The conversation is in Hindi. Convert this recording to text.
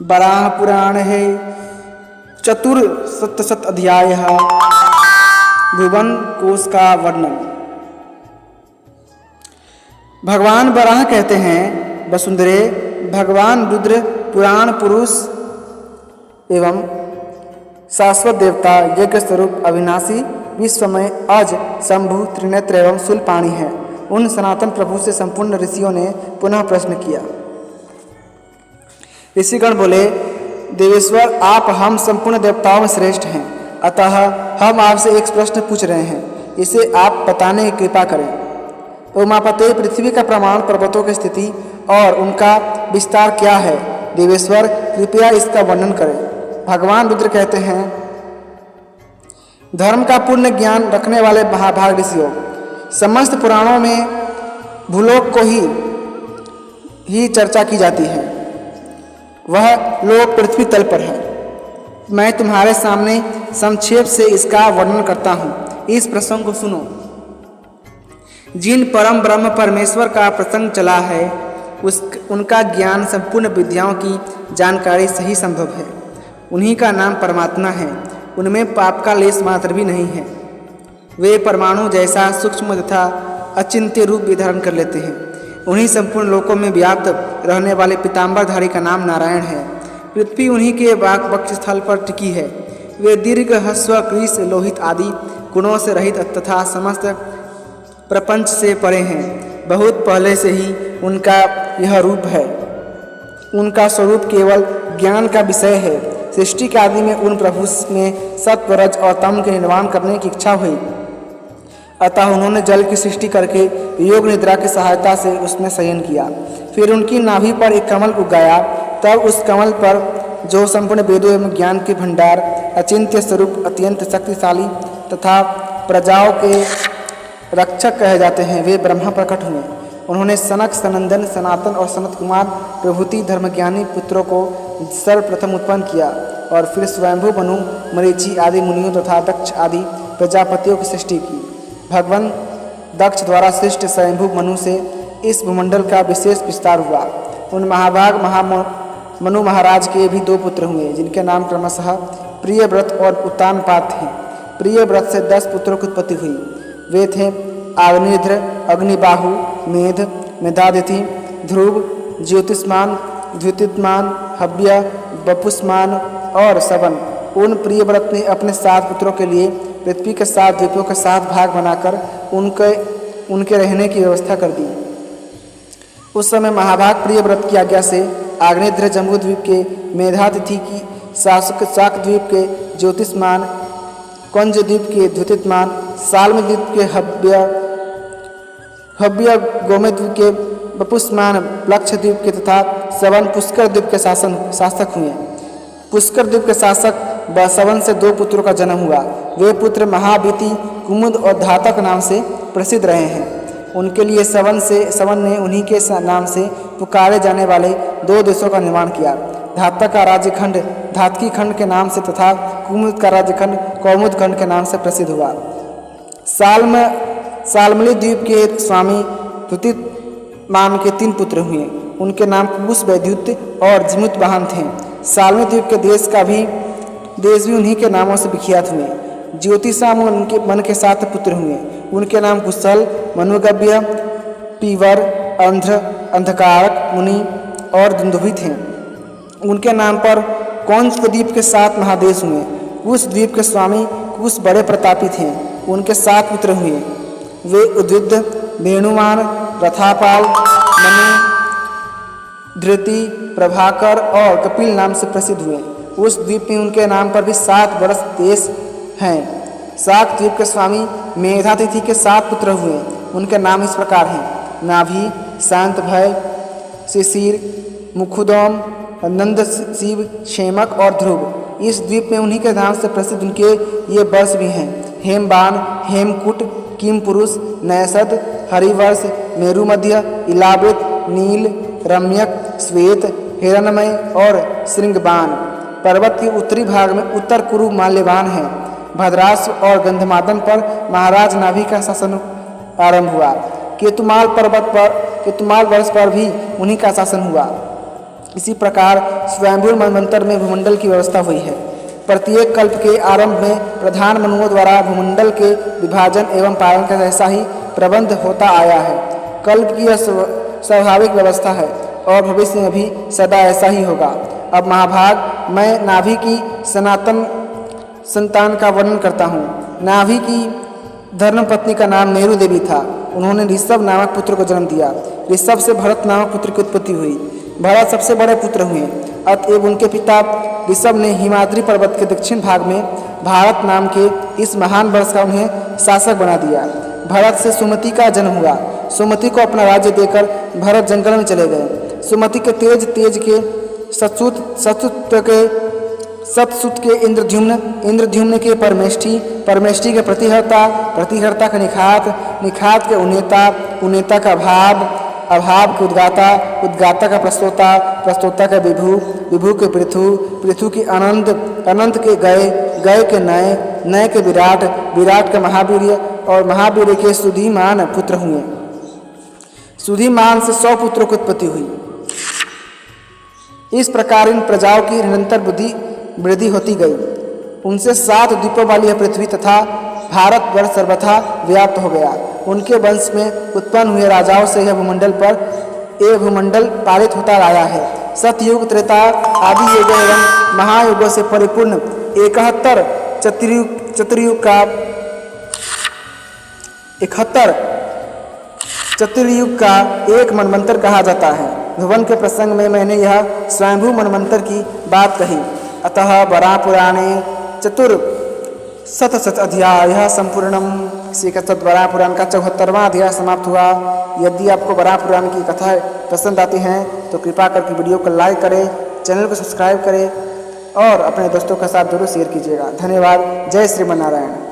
वराह पुराण है चतुर्शत अध्याय भुवन कोश का वर्णन। भगवान वराह कहते हैं, वसुंधरे, भगवान रुद्र पुराण पुरुष एवं शाश्वत देवता, यज्ञ स्वरूप, अविनाशी, विश्वमय, अज, शंभु, त्रिनेत्र एवं शूलपाणि है। उन सनातन प्रभु से संपूर्ण ऋषियों ने पुनः प्रश्न किया। ऋषिगण बोले, देवेश्वर, आप हम संपूर्ण देवताओं में श्रेष्ठ हैं, अतः हम आपसे एक प्रश्न पूछ रहे हैं, इसे आप बताने की कृपा करें। उमापते, पृथ्वी का प्रमाण, पर्वतों की स्थिति और उनका विस्तार क्या है? देवेश्वर, कृपया इसका वर्णन करें। भगवान रुद्र कहते हैं, धर्म का पूर्ण ज्ञान रखने वाले महाभाग ऋषियों, समस्त पुराणों में भूलोक को ही चर्चा की जाती है। वह लोक पृथ्वी तल पर है। मैं तुम्हारे सामने संक्षेप से इसका वर्णन करता हूँ। इस प्रसंग को सुनो। जिन परम ब्रह्म परमेश्वर का प्रसंग चला है, उनका ज्ञान, संपूर्ण विद्याओं की जानकारी सही संभव है। उन्हीं का नाम परमात्मा है। उनमें पाप का लेश मात्र भी नहीं है। वे परमाणु जैसा सूक्ष्म तथा अचिंत्य रूप भी धारण कर लेते हैं। उन्हीं संपूर्ण लोकों में व्याप्त रहने वाले पीताम्बरधारी का नाम नारायण है। पृथ्वी उन्हीं के वक्ष स्थल पर टिकी है। वे दीर्घ, ह्रस्व, कृश, लोहित आदि गुणों से रहित तथा समस्त प्रपंच से परे हैं। बहुत पहले से ही उनका यह रूप है। उनका स्वरूप केवल ज्ञान का विषय है। सृष्टि के आदि में उन प्रभु में सत्व, रज और तम के निर्माण करने की इच्छा हुई, अतः उन्होंने जल की सृष्टि करके योग निद्रा की सहायता से उसमें शयन किया। फिर उनकी नाभि पर एक कमल उगाया। तब उस कमल पर, जो संपूर्ण वेदों एवं ज्ञान के भंडार, अचिंत्य स्वरूप, अत्यंत शक्तिशाली तथा प्रजाओं के रक्षक कहे जाते हैं, वे ब्रह्मा प्रकट हुए। उन्होंने सनक, सनंदन, सनातन और सनत कुमार प्रभृति धर्मज्ञानी पुत्रों को सर्वप्रथम उत्पन्न किया और फिर स्वयंभू मनु, मरीचि आदि मुनियों तथा दक्ष आदि प्रजापतियों की सृष्टि की। भगवान दक्ष द्वारा सृष्ट स्वयंभू मनु से इस भूमंडल का विशेष विस्तार हुआ। उन महाभाग मनु महाराज के भी 2 पुत्र हुए, जिनके नाम क्रमशः प्रियव्रत और उत्तानपाद थे। प्रियव्रत से 10 पुत्रों की उत्पत्ति हुई। वे थे आग्नेध्र, अग्निबाहु, मेध, मेधादिति, ध्रुव, ज्योतिष्मान, द्युतिमान, हव्य, बपुष्मान और सवन। उन प्रियव्रत ने अपने 7 पुत्रों के लिए पृथ्वी के 7 द्वीपों के 7 भाग बनाकर उनके रहने की व्यवस्था कर दी। उस समय महाभाग प्रियव्रत की आज्ञा से आग्नेध्र जम्बूद्वीप के मेधातिथि की, शाक द्वीप के ज्योतिष्मान, कंज द्वीप के द्युतिमान, साल्म द्वीप के हव्य, गोमेद्वीप के बपुष्मान, प्लक्ष द्वीप के तथा सवन, पुष्कर द्वीप के शासक हुए। पुष्कर द्वीप के शासक सवन से 2 पुत्रों का जन्म हुआ। वे पुत्र महाबीति, कुमुद और धातक नाम से प्रसिद्ध रहे हैं। उनके लिए सवन ने उन्हीं के नाम से पुकारे जाने वाले 2 देशों का निर्माण किया। धातक का राज्यखंड धातकी खंड के नाम से तथा कुमुद का राज्यखंड कौमुद खंड के नाम से प्रसिद्ध हुआ। साल्मली द्वीप के स्वामी द्युतिमान के 3 पुत्र हुए। उनके नाम कुश, वैद्युत और जिमुत वाहन थे। साल्मी द्वीप के देश भी उन्हीं के नामों से विख्यात हुए। ज्योतिषा मन के 7 पुत्र हुए। उनके नाम कुशल, मनुगव्य, पीवर, अंध्र, अंधकारक, मुनि और दुंदुभि थे। उनके नाम पर कौंस द्वीप के 7 महादेश हुए। कुश द्वीप के स्वामी कुश बड़े प्रतापी थे। उनके 7 पुत्र हुए। वे उद्विग्ध, वेणुमान, रथापाल, मनु, धृति, प्रभाकर और कपिल नाम से प्रसिद्ध हुए। उस द्वीप में उनके नाम पर भी 7 वर्ष देश हैं। शाक द्वीप के स्वामी मेधातिथि के 7 पुत्र हुए। उनके नाम इस प्रकार हैं: नाभि, शांत भय, शिशिर, मुखुदोम, नंद, शिव, क्षेमक और ध्रुव। इस द्वीप में उन्हीं के नाम से प्रसिद्ध उनके ये वर्ष भी हैं: हेमबान, हेमकूट, किम पुरुष, नैषद, हरिवर्ष, मेरुमध्य, इलावृत, नील, रम्यक, श्वेत, हिरण्मय और श्रृंगबान। पर्वत के उत्तरी भाग में उत्तर कुरु माल्यवान है। भद्रास और गंधमादन पर महाराज नाभि का शासन आरंभ हुआ। केतुमाल वर्ष पर भी उन्हीं का शासन हुआ। इसी प्रकार स्वयंभू मनवंतर में भूमंडल की व्यवस्था हुई है। प्रत्येक कल्प के आरंभ में प्रधान मनुओं द्वारा भूमंडल के विभाजन एवं पालन का ऐसा ही प्रबंध होता आया है। कल्प की यह स्वाभाविक व्यवस्था है और भविष्य में भी सदा ऐसा ही होगा। अब महाभाग मैं नाभि की सनातन संतान का वर्णन करता हूँ। नाभि की धर्मपत्नी का नाम नेहरू देवी था। उन्होंने ऋषभ नामक पुत्र को जन्म दिया। ऋषभ से भरत नामक पुत्र की उत्पत्ति हुई। भरत सबसे बड़े पुत्र हुए। अतएव उनके पिता ऋषभ ने हिमाद्री पर्वत के दक्षिण भाग में भारत नाम के इस महान वंश का उन्हें शासक बना दिया। भरत से सुमति का जन्म हुआ। सुमति को अपना राज्य देकर भरत जंगल में चले गए। सुमति के तेज के सतसुत के इंद्रद्युम्न के परमेष्ठी के प्रतिहर्ता का निखात के उनेता का अभाव के उद्गाता का प्रस्तोता का विभु के पृथु के अनंत के गए के नए के विराट का महावीर्य और महावीर्य के सुधीमान पुत्र हुए। सुधीमान से 100 पुत्रों की उत्पत्ति हुई। इस प्रकार इन प्रजाओं की निरंतर वृद्धि होती गई। उनसे 7 द्वीपों वाली यह पृथ्वी तथा भारतवर्ष सर्वथा व्याप्त हो गया। उनके वंश में उत्पन्न हुए राजाओं से यह भूमंडल पालित होता आया है। सतयुग, त्रेता आदि युगों एवं महायुगों से परिपूर्ण 71 चतुर्युग का एक मनवंतर कहा जाता है। भुवन के प्रसंग में मैंने यह स्वयंभू मनवंतर की बात कही। अतः वरापुराणे चतुर्शत अध्याय संपूर्णम। इसी के साथ वराह पुराण का 74वां अध्याय समाप्त हुआ। यदि आपको वराह पुराण की कथाएं पसंद आती हैं तो कृपा करके वीडियो को लाइक करें, चैनल को सब्सक्राइब करें और अपने दोस्तों के साथ जरूर शेयर कीजिएगा। धन्यवाद। जय श्रीमन नारायण।